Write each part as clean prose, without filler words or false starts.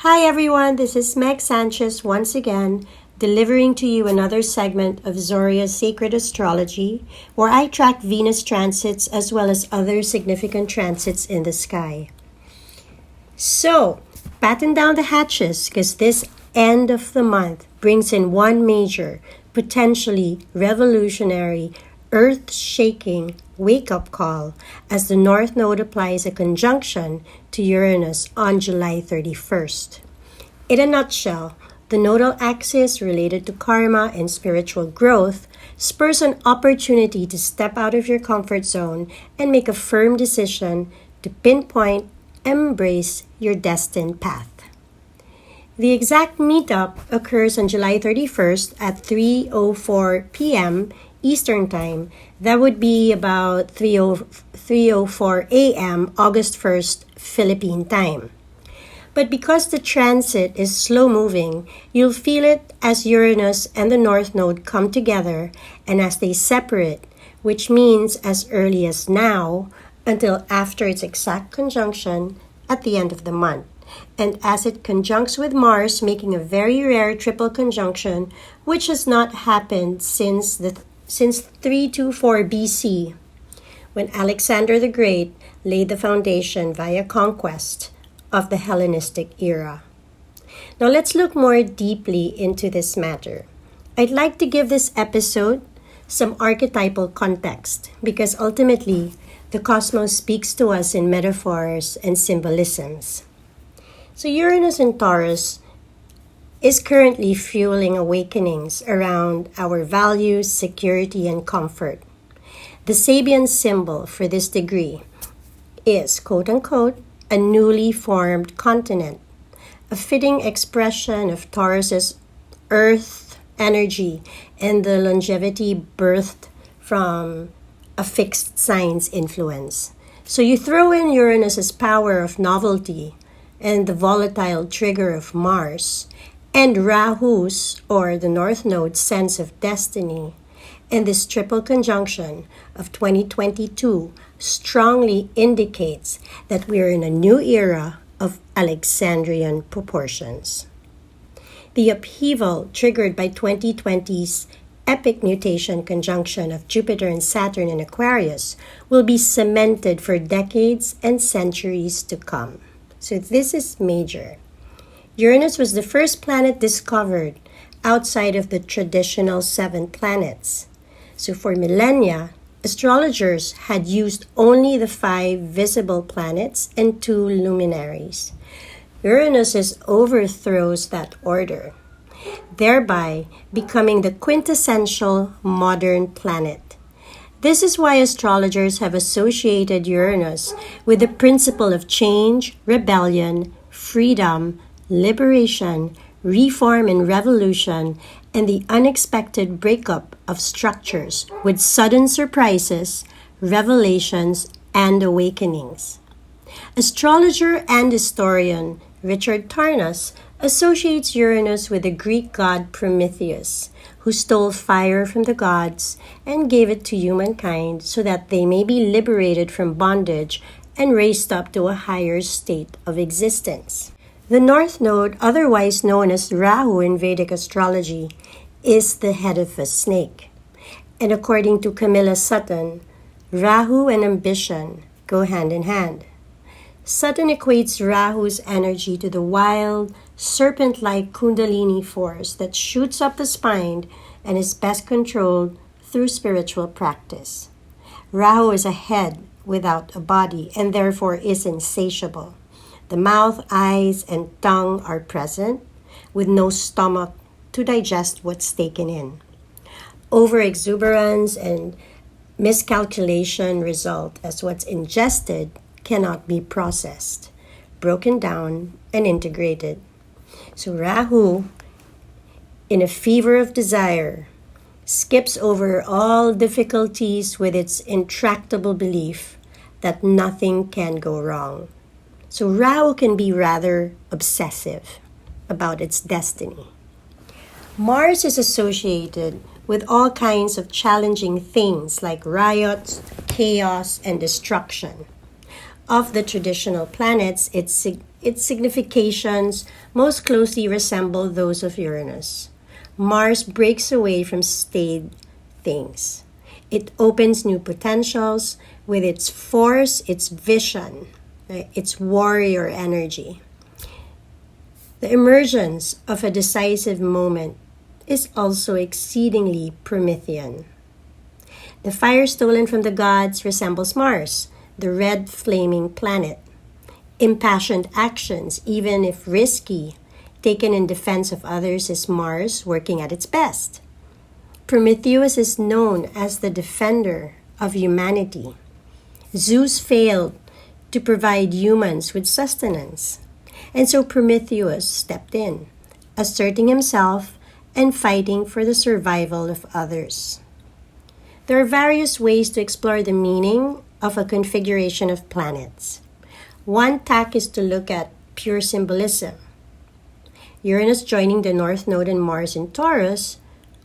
Hi everyone, this is Meg Sanchez once again, delivering to you another segment of Zoria's Sacred Astrology, where I track Venus transits as well as other significant transits in the sky. So, batten down the hatches because this end of the month brings in one major, potentially revolutionary, earth-shaking wake-up call as the North Node applies a conjunction to Uranus on July 31st. In a nutshell, the nodal axis related to karma and spiritual growth spurs an opportunity to step out of your comfort zone and make a firm decision to pinpoint and embrace your destined path. The exact meetup occurs on July 31st at 3:04 p.m. Eastern Time. That would be about 3:04 a.m. August 1st Philippine Time. But because the transit is slow-moving, you'll feel it as Uranus and the North Node come together and as they separate, which means as early as now until after its exact conjunction at the end of the month. And as it conjuncts with Mars, making a very rare triple conjunction, which has not happened since 324 BC, when Alexander the Great laid the foundation via conquest of the Hellenistic era. Now let's look more deeply into this matter. I'd like to give this episode some archetypal context because ultimately the cosmos speaks to us in metaphors and symbolisms. So Uranus in Taurus is currently fueling awakenings around our values, security, and comfort. The Sabian symbol for this degree is, quote-unquote, a newly formed continent, a fitting expression of Taurus's earth energy and the longevity birthed from a fixed sign's influence. So you throw in Uranus's power of novelty and the volatile trigger of Mars, and Rahu's, or the North Node's, sense of destiny, and this triple conjunction of 2022 strongly indicates that we are in a new era of Alexandrian proportions. The upheaval triggered by 2020's epic nutation conjunction of Jupiter and Saturn in Aquarius will be cemented for decades and centuries to come. So this is major. Uranus was the first planet discovered outside of the traditional 7 planets. So for millennia, astrologers had used only the 5 visible planets and 2 luminaries. Uranus overthrows that order, thereby becoming the quintessential modern planet. This is why astrologers have associated Uranus with the principle of change, rebellion, freedom, liberation, reform and revolution, and the unexpected breakup of structures with sudden surprises, revelations, and awakenings. Astrologer and historian Richard Tarnas associates Uranus with the Greek god Prometheus, who stole fire from the gods and gave it to humankind so that they may be liberated from bondage and raised up to a higher state of existence. The North Node, otherwise known as Rahu in Vedic astrology, is the head of a snake. And according to Camilla Sutton, Rahu and ambition go hand in hand. Sutton equates Rahu's energy to the wild, serpent-like Kundalini force that shoots up the spine and is best controlled through spiritual practice. Rahu is a head without a body and therefore is insatiable. The mouth, eyes, and tongue are present with no stomach to digest what's taken in. Overexuberance and miscalculation result as what's ingested cannot be processed, broken down, and integrated. So Rahu, in a fever of desire, skips over all difficulties with its intractable belief that nothing can go wrong. So Rahu can be rather obsessive about its destiny. Mars is associated with all kinds of challenging things like riots, chaos, and destruction. Of the traditional planets, its significations most closely resemble those of Uranus. Mars breaks away from staid things. It opens new potentials with its force, its vision, its warrior energy. The emergence of a decisive moment is also exceedingly Promethean. The fire stolen from the gods resembles Mars, the red flaming planet. Impassioned actions, even if risky, taken in defense of others, is Mars working at its best. Prometheus is known as the defender of humanity. Zeus failed to provide humans with sustenance, and so Prometheus stepped in, asserting himself and fighting for the survival of others. There are various ways to explore the meaning of a configuration of planets. One tack is to look at pure symbolism. Uranus joining the North Node and Mars in Taurus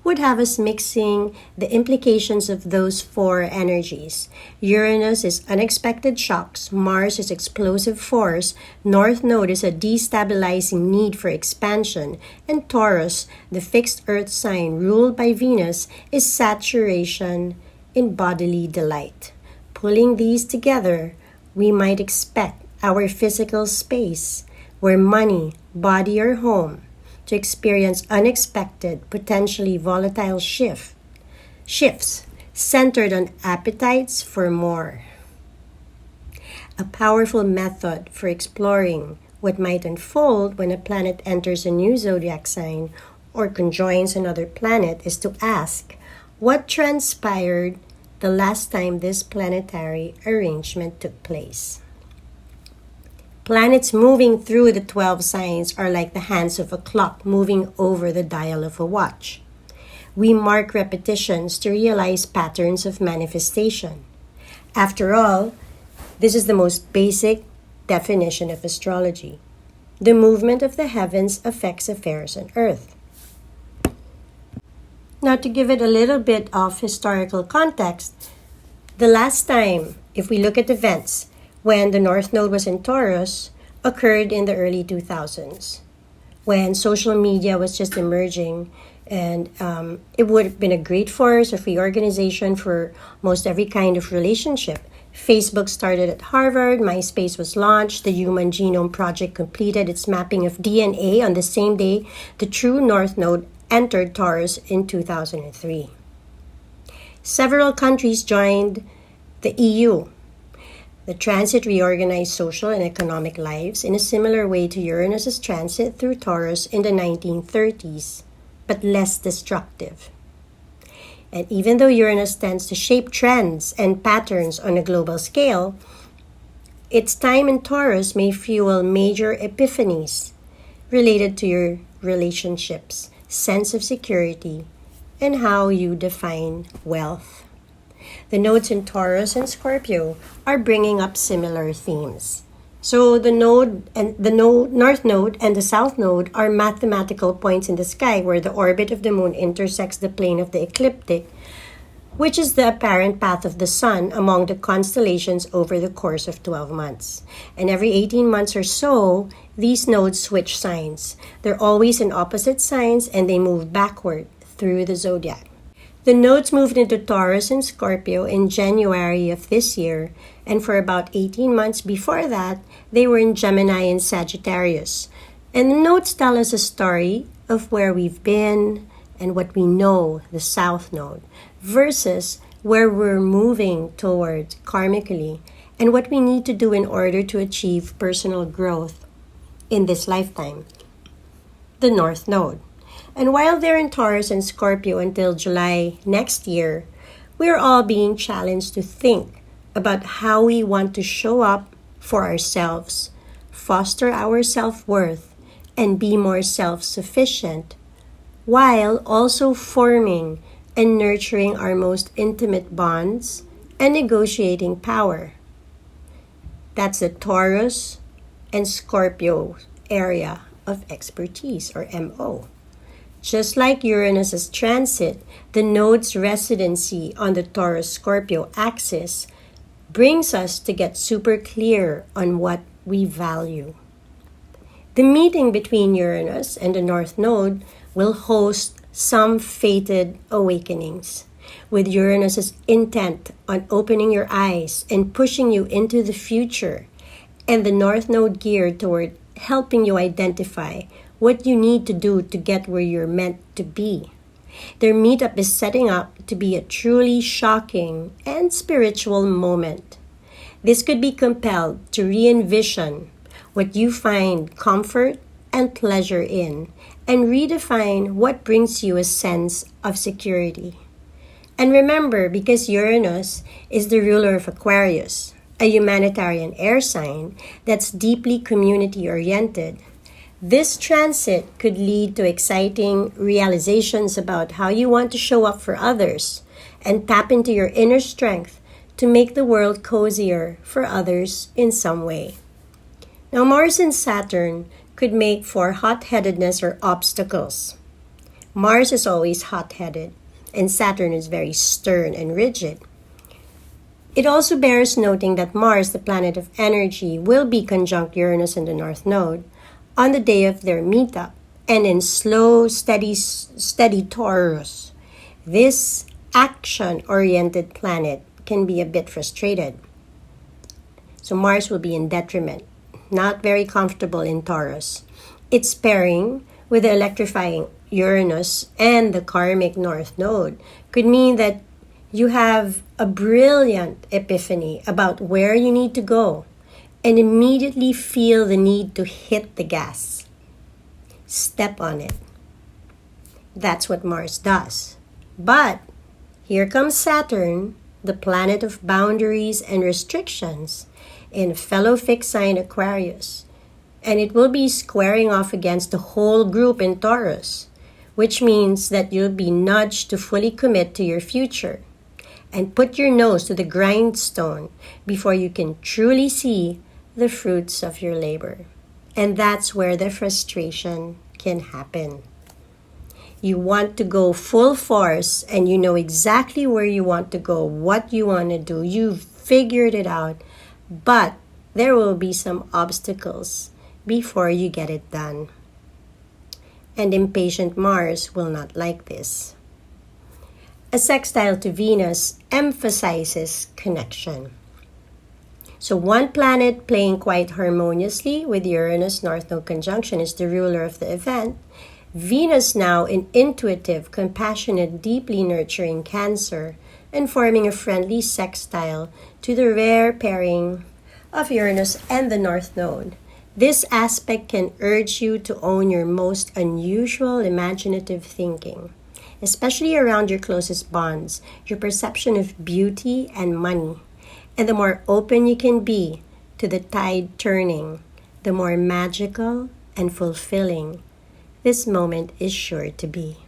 would have us mixing the implications of those four energies. Uranus is unexpected shocks, Mars is explosive force, North Node is a destabilizing need for expansion, and Taurus, the fixed earth sign ruled by Venus, is saturation in bodily delight. Pulling these together, we might expect our physical space, where money, body, or home, to experience unexpected, potentially volatile shifts centered on appetites for more. A powerful method for exploring what might unfold when a planet enters a new zodiac sign or conjoins another planet is to ask what transpired the last time this planetary arrangement took place. Planets moving through the 12 signs are like the hands of a clock moving over the dial of a watch. We mark repetitions to realize patterns of manifestation. After all, this is the most basic definition of astrology. The movement of the heavens affects affairs on Earth. Now, to give it a little bit of historical context, the last time, if we look at events, when the North Node was in Taurus, occurred in the early 2000s, when social media was just emerging, and it would have been a great force of reorganization for most every kind of relationship. Facebook started at Harvard, MySpace was launched, the Human Genome Project completed its mapping of DNA on the same day the true North Node entered Taurus in 2003. Several countries joined the EU. The transit reorganized social and economic lives in a similar way to Uranus's transit through Taurus in the 1930s, but less destructive. And even though Uranus tends to shape trends and patterns on a global scale, its time in Taurus may fuel major epiphanies related to your relationships, sense of security, and how you define wealth. The nodes in Taurus and Scorpio are bringing up similar themes. So the North Node and the South Node are mathematical points in the sky where the orbit of the moon intersects the plane of the ecliptic, which is the apparent path of the sun among the constellations over the course of 12 months. And every 18 months or so, these nodes switch signs. They're always in opposite signs and they move backward through the zodiac. The nodes moved into Taurus and Scorpio in January of this year, and for about 18 months before that, they were in Gemini and Sagittarius. And the nodes tell us a story of where we've been and what we know, the South Node, versus where we're moving towards karmically and what we need to do in order to achieve personal growth in this lifetime, the North Node. And while they're in Taurus and Scorpio until July next year, we're all being challenged to think about how we want to show up for ourselves, foster our self-worth, and be more self-sufficient, while also forming and nurturing our most intimate bonds and negotiating power. That's the Taurus and Scorpio area of expertise, or MO. Just like Uranus's transit, the node's residency on the Taurus-Scorpio axis brings us to get super clear on what we value. The meeting between Uranus and the North Node will host some fated awakenings, with Uranus's intent on opening your eyes and pushing you into the future, and the North Node geared toward helping you identify what you need to do to get where you're meant to be. Their meetup is setting up to be a truly shocking and spiritual moment. This could be compelled to re-envision what you find comfort and pleasure in, and redefine what brings you a sense of security. And remember, because Uranus is the ruler of Aquarius, a humanitarian air sign that's deeply community-oriented, this transit could lead to exciting realizations about how you want to show up for others and tap into your inner strength to make the world cozier for others in some way. Now, Mars and Saturn could make for hot-headedness or obstacles. Mars is always hot-headed, and Saturn is very stern and rigid. It also bears noting that Mars, the planet of energy, will be conjunct Uranus in the North Node on the day of their meetup, and in slow, steady Taurus. This action-oriented planet can be a bit frustrated. So Mars will be in detriment, not very comfortable in Taurus. Its pairing with the electrifying Uranus and the karmic North Node could mean that you have a brilliant epiphany about where you need to go and immediately feel the need to hit the gas. Step on it. That's what Mars does. But here comes Saturn, the planet of boundaries and restrictions, in fellow fixed sign Aquarius, and it will be squaring off against the whole group in Taurus, which means that you'll be nudged to fully commit to your future and put your nose to the grindstone before you can truly see the fruits of your labor. And that's where the frustration can happen. You want to go full force and you know exactly where you want to go, what you want to do. You've figured it out, but there will be some obstacles before you get it done. And impatient Mars will not like this. A sextile to Venus emphasizes connection. So one planet playing quite harmoniously with Uranus North Node conjunction is the ruler of the event. Venus now in intuitive, compassionate, deeply nurturing Cancer, and forming a friendly sextile to the rare pairing of Uranus and the North Node. This aspect can urge you to own your most unusual imaginative thinking, especially around your closest bonds, your perception of beauty and money. And the more open you can be to the tide turning, the more magical and fulfilling this moment is sure to be.